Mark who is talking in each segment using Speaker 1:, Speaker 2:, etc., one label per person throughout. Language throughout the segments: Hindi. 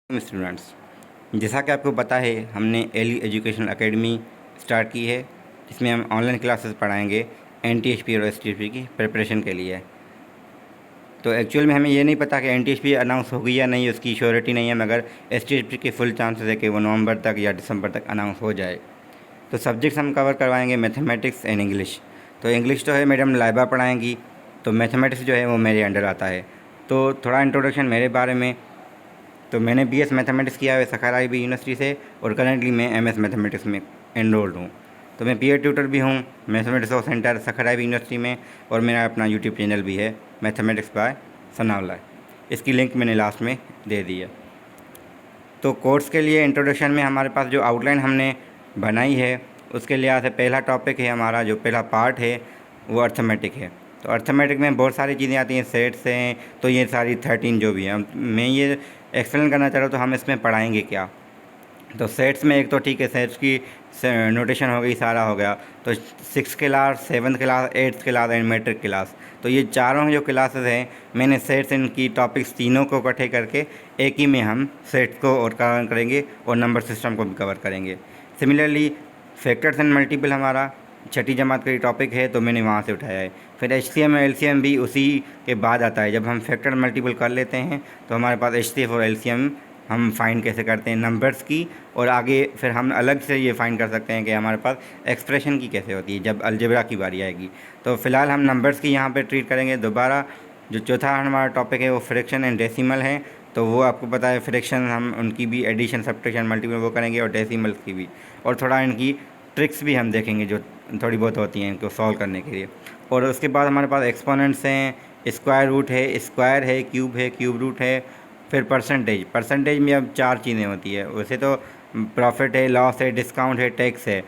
Speaker 1: स्टूडेंट्स, जैसा कि आपको पता है हमने एली एजुकेशनल एकेडमी स्टार्ट की है जिसमें हम ऑनलाइन क्लासेस पढ़ाएंगे एनटीएचपी और एसटीएचपी की प्रिपरेशन के लिए। तो एक्चुअल में हमें ये नहीं पता कि एनटीएचपी अनाउंस होगी या नहीं, उसकी श्योरिटी नहीं है, मगर एसटीएचपी के फुल चांसेस है कि वो नवंबर तक या दिसंबर तक अनाउंस हो जाए। तो सब्जेक्ट्स हम कवर करवाएंगे मैथमेटिक्स एंड इंग्लिश। तो इंग्लिश तो है मैडम लाइबा पढ़ाएंगी, तो मैथमेटिक्स जो है वो मेरे अंडर आता है। तो थोड़ा इंट्रोडक्शन मेरे बारे में। तो मैंने बीएस मैथमेटिक्स किया है सखारा IB यूनिवर्सिटी से, और करेंटली मैं एमएस मैथमेटिक्स में एनरोल्ड हूँ। तो मैं पीयर ट्यूटर भी हूँ मैथमेटिक्स ऑफ सेंटर सखारा IB यूनिवर्सिटी में, और मेरा अपना यूट्यूब चैनल भी है मैथमेटिक्स बाय सनावला। इसकी लिंक मैंने लास्ट में दे दी है। तो कोर्स के लिए इंट्रोडक्शन में हमारे पास जो आउटलाइन हमने बनाई है उसके लिहाज से पहला टॉपिक है हमारा, जो पहला पार्ट है वो अर्थमेटिक है। तो अर्थमेटिक में बहुत सारी चीज़ें आती हैं, सेट्स हैं, तो ये सारी 13 जो भी है मैं ये एक्सप्लेन करना चाह रहा हूँ। तो हम इसमें पढ़ाएंगे क्या? तो सेट्स में एक तो ठीक है, सेट्स की नोटेशन हो गई, सारा हो गया। तो 6th class, 7th class, 8th class and matric class, तो ये चारों जो क्लासेस हैं मैंने सेट्स इनकी टॉपिक्स तीनों को इकट्ठे करके एक ही में हम सेट्स को और कवर करेंगे और नंबर सिस्टम को भी कवर करेंगे। सिमिलरली फैक्टर्स एंड मल्टीपल हमारा छठी जमात का टॉपिक है, तो मैंने वहाँ से उठाया है। फिर HCM और LCM भी उसी के बाद आता है। जब हम फैक्टर मल्टीपल कर लेते हैं तो हमारे पास HCF और LCM हम फाइंड कैसे करते हैं नंबर्स की, और आगे फिर हम अलग से ये फाइंड कर सकते हैं कि हमारे पास एक्सप्रेशन की कैसे होती है जब अलजेब्रा की बारी आएगी। तो फ़िलहाल हम नंबर्स की यहाँ पे ट्रीट करेंगे। दोबारा जो चौथा हमारा टॉपिक है वो फ्रैक्शन एंड डेसिमल है। तो वो आपको पता है, फ्रैक्शन हम उनकी भी एडिशन सब्ट्रैक्शन मल्टीपल वो करेंगे, और डेसिमल्स की भी, और थोड़ा इनकी ट्रिक्स भी हम देखेंगे जो थोड़ी बहुत होती हैं इनको सॉल्व करने के लिए। और उसके बाद हमारे पास एक्सपोनेंट्स हैं, स्क्वायर रूट है, स्क्वायर है, क्यूब रूट है। फिर परसेंटेज में अब 4 चीज़ें होती है। वैसे तो प्रॉफिट है, लॉस है, डिस्काउंट है, टैक्स है।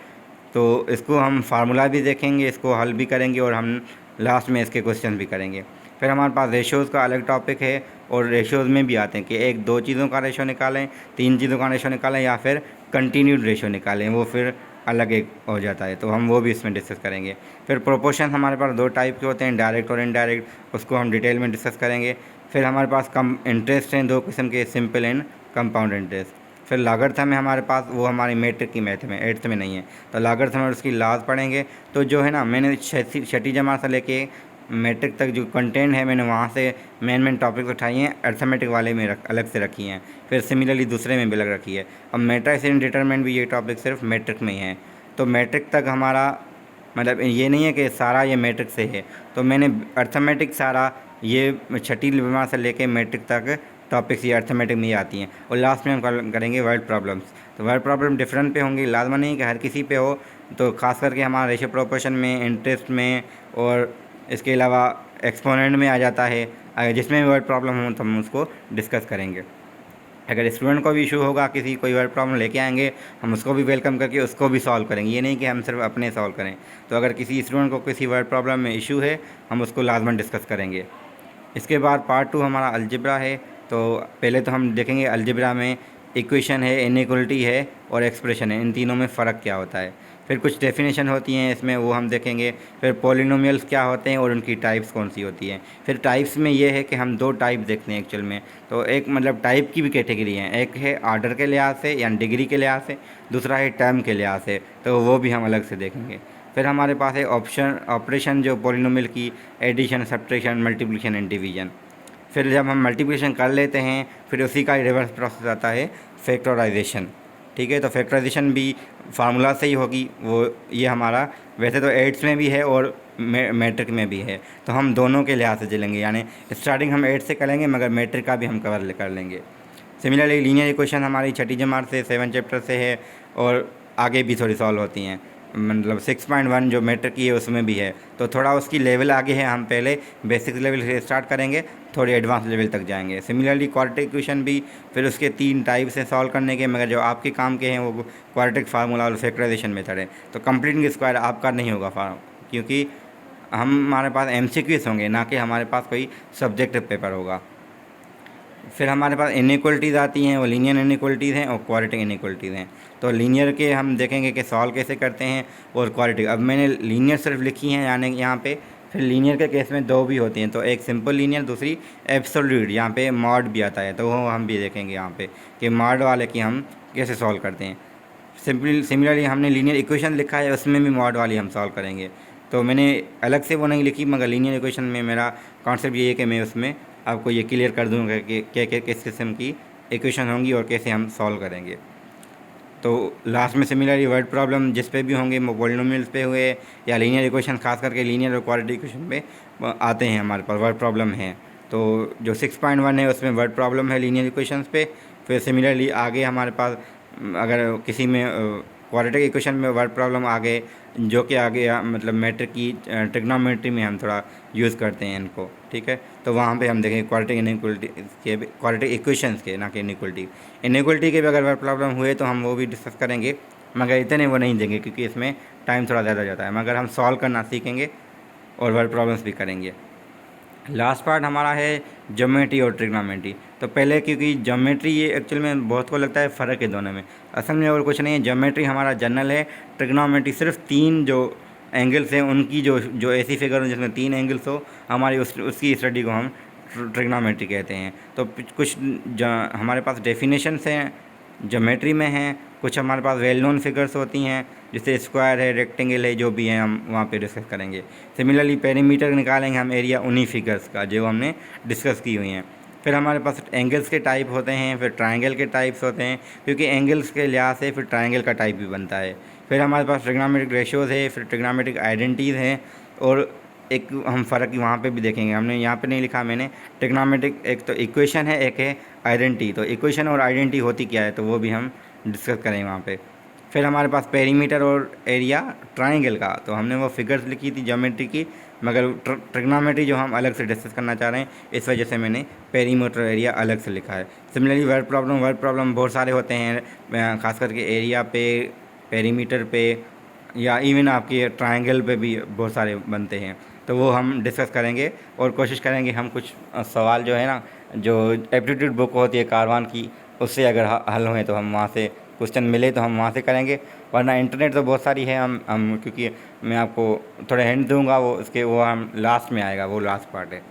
Speaker 1: तो इसको हम फार्मूला भी देखेंगे, इसको हल भी करेंगे, और हम लास्ट में इसके क्वेश्चन भी करेंगे। फिर हमारे पास रेशोज़ का अलग टॉपिक है, और रेशोज़ में भी आते हैं कि एक दो चीज़ों का रेशो निकालें, 3 चीज़ों का रेशो निकालें, या फिर कंटिन्यूड रेशो निकालें, वो फिर अलग एक हो जाता है। तो हम वो भी इसमें डिस्कस करेंगे। फिर प्रोपोर्शन हमारे पास 2 टाइप के होते हैं, डायरेक्ट और इनडायरेक्ट, उसको हम डिटेल में डिस्कस करेंगे। फिर हमारे पास कम इंटरेस्ट हैं 2 किस्म के, सिंपल एंड कंपाउंड इंटरेस्ट। फिर लागर्थम है हमारे पास, वो हमारी मैट्रिक की मैथ में 8th में नहीं है, तो लागर्थम और उसकी लाज पढ़ेंगे। तो जो है ना, मैंने छठी जमात से लेके मैट्रिक तक जो कंटेंट है मैंने वहाँ से मेन टॉपिक्स उठाई हैं, अर्थमेटिक वाले में अलग से रखी हैं, फिर सिमिलरली दूसरे में भी अलग रखी है। अब मैट्रिक्स एंड डिटरमिनेंट भी ये टॉपिक सिर्फ मैट्रिक में ही है। तो मैट्रिक तक हमारा मतलब ये नहीं है कि सारा ये मैट्रिक से है। तो मैंने अर्थमेटिक सारा ये छठी जमात से लेके मैट्रिक तक टॉपिक्स ये अर्थमेटिक में ही आती हैं। और लास्ट में हम करेंगे वर्ड प्रॉब्लम्स। तो वर्ड प्रॉब्लम डिफरेंट पे होंगी, लाजमा नहीं कि हर किसी पे हो। तो खास करके हमारा रेशियो प्रोपोर्शन में, इंटरेस्ट में, और इसके अलावा एक्सपोनेंट में आ जाता है। अगर जिसमें वर्ड प्रॉब्लम हो तो हम उसको डिस्कस करेंगे। अगर स्टूडेंट को भी इशू होगा, किसी कोई वर्ड प्रॉब्लम लेके आएंगे, हम उसको भी वेलकम करके उसको भी सॉल्व करेंगे। ये नहीं कि हम सिर्फ अपने सॉल्व करें। तो अगर किसी स्टूडेंट को किसी वर्ड प्रॉब्लम में इशू है, हम उसको लाजमन डिस्कस करेंगे। इसके बाद पार्ट 2 हमारा अलजेब्रा है। तो पहले तो हम देखेंगे अलजेब्रा में इक्वेशन है, इनइक्वलिटी है, और एक्सप्रेशन है, इन तीनों में फ़र्क क्या होता है। फिर कुछ डेफिनेशन होती हैं इसमें, वो हम देखेंगे। फिर पॉलिनोमियल्स क्या होते हैं और उनकी टाइप्स कौन सी होती हैं। फिर टाइप्स में ये है कि हम 2 टाइप देखते हैं एक्चुअल में। तो एक मतलब टाइप की भी कैटेगरी हैं, एक है आर्डर के लिहाज से यानी डिग्री के लिहाज से, दूसरा है टर्म के लिहाज से, तो वो भी हम अलग से देखेंगे। फिर हमारे पास है ऑपरेशन जो पॉलिनोमियल की, addition, subtraction, multiplication and division. फिर जब हम मल्टीप्लिकेशन कर लेते हैं फिर उसी का रिवर्स प्रोसेस आता है फैक्टराइजेशन। ठीक है, तो फैक्टराइजेशन भी फार्मूला से ही होगी। वो ये हमारा वैसे तो 8th में भी है और मैट्रिक में भी है, तो हम दोनों के लिहाज से चलेंगे। यानी स्टार्टिंग हम 8 से करेंगे, मगर मैट्रिक का भी हम कवर कर लेंगे। सिमिलरली लीनियर इक्वेशन हमारी छठी जमात से 7 चैप्टर से है, और आगे भी थोड़ी सॉल्व होती हैं। मतलब 6.1 जो मैट्रिक की है उसमें भी है, तो थोड़ा उसकी लेवल आगे है। हम पहले बेसिक लेवल से स्टार्ट करेंगे, थोड़ी एडवांस लेवल तक जाएंगे। सिमिलरली क्वाड्रेटिक इक्वेशन भी फिर उसके 3 टाइप से सॉल्व करने के, मगर जो आपके काम के हैं वो क्वाड्रेटिक फार्मूला और फैक्टराइजेशन मेथड है। तो कंप्लीटिंग स्क्वायर आपका नहीं होगा क्योंकि हमारे पास MCQs होंगे, ना कि हमारे पास कोई सब्जेक्टिव पेपर होगा। फिर हमारे पास इनइक्वलिटीज़ आती हैं, वो लीनियर इनइक्वलिटीज़ हैं और क्वाड्रेटिक इनइक्वलिटीज़ हैं। तो लीनियर के हम देखेंगे कि सॉल्व कैसे करते हैं, और क्वाड्रेटिक अब मैंने लीनियर सिर्फ लिखी हैं यानी यहाँ पे, फिर लीनियर के केस में दो भी होती हैं, तो एक सिंपल लीनियर, दूसरी एब्सोल्यूट, यहाँ पे मॉड भी आता है, तो वो हम भी देखेंगे यहाँ पे कि मॉड वाले की हम कैसे सॉल्व करते हैं। सिमिलरली हमने लीनियर इक्वेशन लिखा है, उसमें भी मॉड वाली हम सॉल्व करेंगे। तो मैंने अलग से वो नहीं लिखी, मगर लीनियर इक्वेशन में मेरा कॉन्सेप्ट ये है कि मैं उसमें आपको ये क्लियर कर दूँगा कि क्या क्या किस किस्म की इक्वेशन होंगी और कैसे हम सॉल्व करेंगे। तो लास्ट में सिमिलरली वर्ड प्रॉब्लम जिस पे भी होंगे, पॉलिनोमियल्स पे हुए या लीनियर इक्वेशन, खास करके लीनियर और क्वाड्रेटिक इक्वेशन पे आते हैं हमारे पास वर्ड प्रॉब्लम है। तो जो 6.1 है उसमें वर्ड प्रॉब्लम है लीनियर इक्वेशंस पे। फिर सिमिलरली आगे हमारे पास अगर किसी में क्वाड्रेटिक इक्वेशन में वर्ड प्रॉब्लम आगे, जो कि आगे मतलब मैट्रिक की ट्रिग्नोमेट्री में हम थोड़ा यूज़ करते हैं इनको, ठीक है। तो वहाँ पे हम देखेंगे क्वाड्रेटिक इनइक्वलिटी के, क्वाड्रेटिक इक्वेशंस के, ना कि इनइक्वलिटी के भी अगर वर्ड प्रॉब्लम हुए तो हम वो भी डिस्कस करेंगे, मगर इतने वो नहीं देंगे क्योंकि इसमें टाइम थोड़ा ज़्यादा जाता है। मगर हम सॉल्व करना सीखेंगे और वर्ड प्रॉब्लम्स भी करेंगे। लास्ट पार्ट हमारा है ज्योमेट्री और ट्रिग्नोमेट्री। तो पहले, क्योंकि ज्योमेट्री ये एक्चुअल में बहुत को लगता है फ़र्क है दोनों में, असल में और कुछ नहीं है। ज्योमेट्री हमारा जनरल है, ट्रिग्नोमेट्री सिर्फ 3 जो एंगल्स हैं उनकी जो ऐसी फिगर हो जिसमें 3 एंगल्स हो, हमारी उसकी स्टडी को हम ट्रिग्नोमेट्री कहते हैं। तो कुछ हमारे पास डेफिनेशंस हैं ज्योमेट्री में हैं, कुछ हमारे पास वेल नोन फिगर्स होती हैं जैसे स्क्वायर है, रेक्टेंगल है, जो भी है हम वहाँ पे डिस्कस करेंगे। सिमिलरली पेरीमीटर निकालेंगे हम एरिया उन्हीं फिगर्स का जो हमने डिस्कस की हुई हैं। फिर हमारे पास एंगल्स के टाइप होते हैं, फिर ट्रायंगल के टाइप्स होते हैं, क्योंकि एंगल्स के लिहाज से फिर ट्रायंगल का टाइप भी बनता है। फिर हमारे पास ट्रिग्नोमेट्रिक रेशियोज़ है, फिर ट्रिग्नोमेट्रिक आइडेंटिटीज़ हैं, और एक हम फ़र्क वहाँ पे भी देखेंगे। हमने यहाँ पे नहीं लिखा मैंने ट्रिग्नोमेट्रिक, एक तो इक्वेशन है, एक है आइडेंटिटी। तो इक्वेशन और आइडेंटिटी होती क्या है, तो वो भी हम डिस्कस करेंगे वहाँ पे। फिर हमारे पास पेरीमीटर और एरिया ट्रायंगल का, तो हमने वो फिगर्स लिखी थी ज्योमेट्री की, मगर ट्रिग्नोमेट्री जो हम अलग से डिस्कस करना चाह रहे हैं, इस वजह से मैंने पेरीमीटर एरिया अलग से लिखा है। सिमिलरली वर्ड प्रॉब्लम बहुत सारे होते हैं, खास करके एरिया पे, पेरीमीटर पे, या इवन आपके ट्रायंगल पे भी बहुत सारे बनते हैं। तो वो हम डिस्कस करेंगे और कोशिश करेंगे हम कुछ सवाल जो है ना, जो एप्टीट्यूड बुक होती है कारवान की, उससे अगर हल हुए तो हम वहाँ से क्वेश्चन मिले तो हम वहाँ से करेंगे, वरना इंटरनेट तो बहुत सारी है। हम क्योंकि मैं आपको थोड़े हिंट दूंगा, वो उसके वो हम लास्ट में आएगा, वो लास्ट पार्ट है।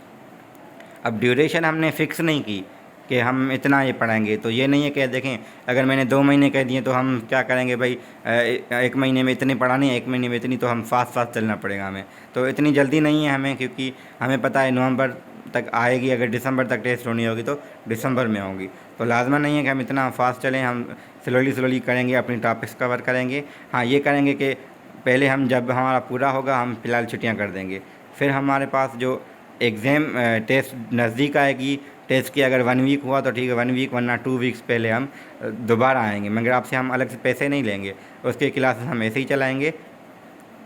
Speaker 1: अब ड्यूरेशन हमने फ़िक्स नहीं की कि हम इतना ये पढ़ाएंगे, तो ये नहीं है कि देखें अगर मैंने 2 महीने कह दिए तो हम क्या करेंगे भाई, 1 महीने में इतने पढ़ाने हैं, 1 महीने में इतनी, तो हम फास्ट चलना पड़ेगा हमें। तो इतनी जल्दी नहीं है हमें, क्योंकि हमें पता है नवंबर तक आएगी, अगर दिसंबर तक टेस्ट होनी होगी तो दिसंबर में होगी। तो लाजमा नहीं है कि हम इतना फास्ट चलें, हम स्लोली करेंगे, अपनी टॉपिक्स कवर करेंगे। हाँ, ये करेंगे कि पहले हम जब हमारा पूरा होगा हम फ़िलहाल छुट्टियाँ कर देंगे। फिर हमारे पास जो एग्ज़ाम टेस्ट नज़दीक आएगी, टेस्ट की अगर 1 वीक हुआ तो ठीक है, 1 वीक, वरना 2 वीक्स पहले हम दोबारा आएंगे, मगर आपसे हम अलग से पैसे नहीं लेंगे, उसके क्लासेस हम ऐसे ही चलाएंगे।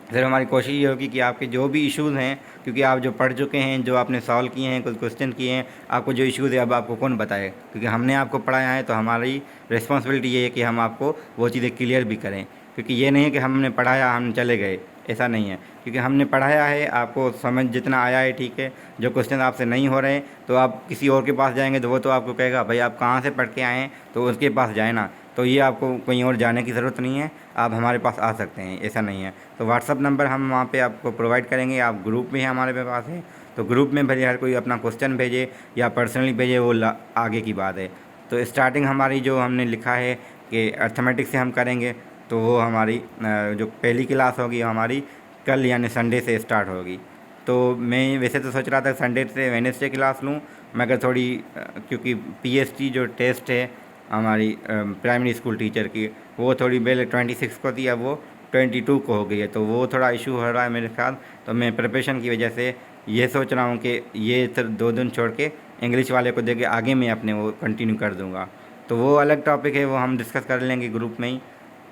Speaker 1: फिर हमारी कोशिश ये होगी कि आपके जो भी इश्यूज़ हैं, क्योंकि आप जो पढ़ चुके हैं, जो आपने सॉल्व किए हैं, कुछ क्वेश्चन किए हैं, आपको जो इश्यूज़ है अब आपको कौन बताए, क्योंकि हमने आपको पढ़ाया है, तो हमारी रिस्पॉन्सिबिलिटी ये है कि हम आपको वो चीज़ें क्लियर भी करें। क्योंकि ये नहीं है कि हमने पढ़ाया हम चले गए, ऐसा नहीं है। क्योंकि हमने पढ़ाया है, आपको समझ जितना आया है ठीक है, जो क्वेश्चन आपसे नहीं हो रहे तो आप किसी और के पास जाएंगे तो वो तो आपको कहेगा भाई आप कहाँ से पढ़ के आए हैं, तो उसके पास जाए ना। तो ये आपको कहीं और जाने की ज़रूरत नहीं है, आप हमारे पास आ सकते हैं, ऐसा नहीं है। तो व्हाट्सअप नंबर हम वहाँ पे आपको प्रोवाइड करेंगे, आप ग्रुप में हमारे पास है, तो ग्रुप में भेजे, हर कोई अपना क्वेश्चन भेजे या पर्सनली भेजे, वो आगे की बात है। तो स्टार्टिंग हमारी जो हमने लिखा है कि अर्थमेटिक से हम करेंगे, तो वो हमारी जो पहली क्लास होगी हमारी कल यानी संडे से स्टार्ट होगी। तो मैं वैसे तो सोच रहा था संडे से वेडनेसडे क्लास लूँ, मगर थोड़ी क्योंकि पीएसटी जो टेस्ट है हमारी प्राइमरी स्कूल टीचर की, वो थोड़ी पहले 26 को थी, अब वो 22 को हो गई है, तो वो थोड़ा इशू हो रहा है मेरे साथ। तो मैं प्रिपरेशन की वजह से ये सोच रहा हूँ कि ये सिर्फ 2 दिन छोड़ के इंग्लिश वाले को दे के आगे मैं अपने वो कंटिन्यू कर दूँगा। तो वो अलग टॉपिक है, वो हम डिस्कस कर लेंगे ग्रुप में ही।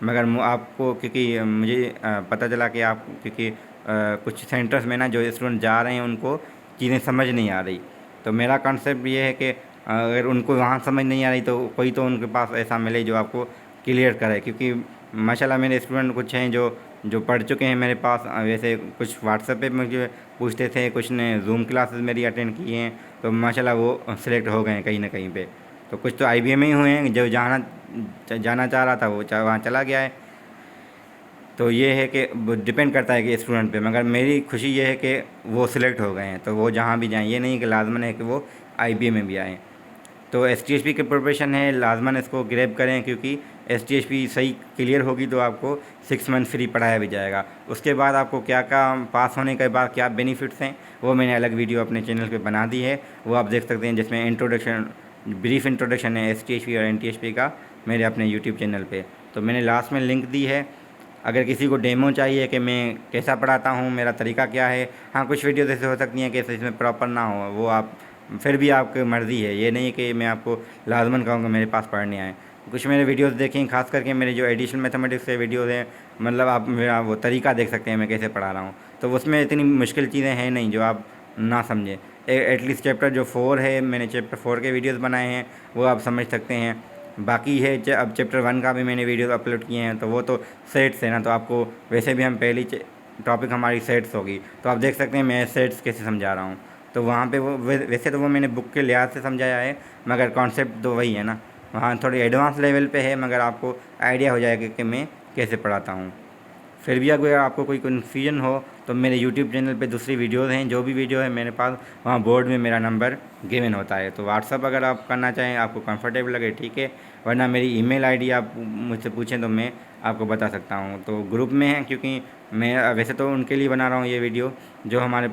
Speaker 1: मगर आपको, क्योंकि मुझे पता चला कि आप, क्योंकि कुछ सेंटर्स में ना जो स्टूडेंट जा रहे हैं उनको चीज़ें समझ नहीं आ रही, तो मेरा कॉन्सेप्ट ये है कि अगर उनको वहाँ समझ नहीं आ रही तो कोई तो उनके पास ऐसा मिले जो आपको क्लियर करे। क्योंकि माशाल्लाह मेरे स्टूडेंट कुछ हैं जो पढ़ चुके हैं मेरे पास, वैसे कुछ व्हाट्सएप पे मुझे पूछते थे, कुछ ने जूम क्लासेस मेरी अटेंड की हैं, तो माशाल्लाह वो सिलेक्ट हो गए हैं कहीं ना कहीं पे। तो कुछ तो आईबीएम में ही हुए हैं, जो जाना चाह रहा था वो वहाँ चला गया है। तो ये है कि डिपेंड करता है कि स्टूडेंट पे, मगर मेरी खुशी ये है कि वो सिलेक्ट हो गए हैं, तो वो जहाँ भी जाएँ, ये नहीं कि लाजमन है कि वो IBA में भी आएँ। तो STHP की प्रिपरेशन है, लाजमन इसको ग्रैब करें, क्योंकि STHP सही क्लियर होगी तो आपको 6 मंथ फ्री पढ़ाया भी जाएगा। उसके बाद आपको क्या क्या पास होने के बाद क्या बेनिफिट्स हैं, वो मैंने अलग वीडियो अपने चैनल पे बना दी है, वो आप देख सकते हैं, जिसमें इंट्रोडक्शन, ब्रीफ इंट्रोडक्शन है STHP और NTHP का मेरे अपने यूट्यूब चैनल पे। तो मैंने लास्ट में लिंक दी है। अगर किसी को डेमो चाहिए कि मैं कैसा पढ़ाता हूँ, मेरा तरीका क्या है, हाँ कुछ वीडियोज़ ऐसे हो सकती हैं कि इसमें प्रॉपर ना हो, वो आप फिर भी आपकी मर्ज़ी है, ये नहीं कि मैं आपको लाजमन कहूँगा मेरे पास पढ़ने आए। कुछ मेरे वीडियोस देखें, खास करके मेरे जो एडिशनल मैथमेटिक्स के वीडियोस हैं, मतलब आप मेरा वो तरीका देख सकते हैं मैं कैसे पढ़ा रहा हूँ, तो उसमें इतनी मुश्किल चीज़ें हैं नहीं जो आप ना समझें। एटलीस्ट चैप्टर जो 4 है, मैंने चैप्टर 4 के वीडियोस बनाए हैं, वो आप समझ सकते हैं। बाकी है अब चैप्टर 1 का भी मैंने वीडियो अपलोड किए हैं, तो वो तो सेट्स है ना, तो आपको वैसे भी हम पहली टॉपिक हमारी सेट्स होगी, तो आप देख सकते हैं मैं सेट्स कैसे समझा रहा हूँ। तो वहाँ पे वो वैसे तो वो मैंने बुक के लिहाज से समझाया है, मगर कॉन्सेप्ट तो वही है ना, वहाँ थोड़ी एडवांस लेवल पे है, मगर आपको आइडिया हो जाएगा कि मैं कैसे पढ़ाता हूँ। फिर भी अगर आपको कोई कन्फ्यूजन हो तो मेरे यूट्यूब चैनल पे दूसरी वीडियोज़ हैं, जो भी वीडियो है मेरे पास, वहाँ बोर्ड में मेरा नंबर गिवन होता है। तो व्हाट्सअप अगर आप करना चाहें, आपको कंफर्टेबल लगे ठीक है, वरना मेरी ईमेल आईडी आप मुझसे पूछें तो मैं आपको बता सकता हूँ। तो ग्रुप में है, क्योंकि मैं वैसे तो उनके लिए बना रहा हूँ ये वीडियो जो हमारे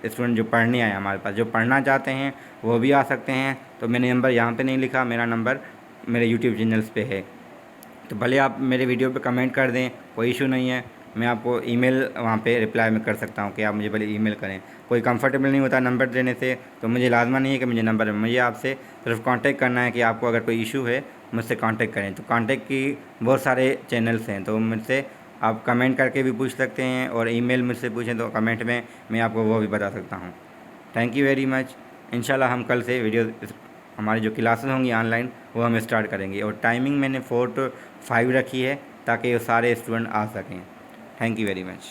Speaker 1: स्टूडेंट जो पढ़ने आए हमारे पास, जो पढ़ना चाहते हैं वो भी आ सकते हैं। तो मैंने नंबर यहाँ पे नहीं लिखा, मेरा नंबर मेरे यूट्यूब चैनल्स पे है, तो भले आप मेरे वीडियो पे कमेंट कर दें, कोई इशू नहीं है। मैं आपको ईमेल वहाँ पे रिप्लाई में कर सकता हूँ कि आप मुझे भले ईमेल करें। कोई कंफर्टेबल नहीं होता नंबर देने से, तो मुझे लाजमा नहीं है कि मुझे नंबर, मुझे आपसे सिर्फ कांटेक्ट करना है कि आपको अगर कोई इशू है मुझसे कांटेक्ट करें। तो कांटेक्ट की बहुत सारे चैनल्स हैं, तो मुझसे आप कमेंट करके भी पूछ सकते हैं, और ईमेल मुझसे पूछें तो कमेंट में मैं आपको वो भी बता सकता हूँ। Thank you very much. इंशाल्लाह हम कल से वीडियो हमारी जो क्लासेस होंगी ऑनलाइन वो हम स्टार्ट करेंगे, और टाइमिंग मैंने 4 to 5 रखी है ताकि वो सारे स्टूडेंट आ सकें। Thank you very much.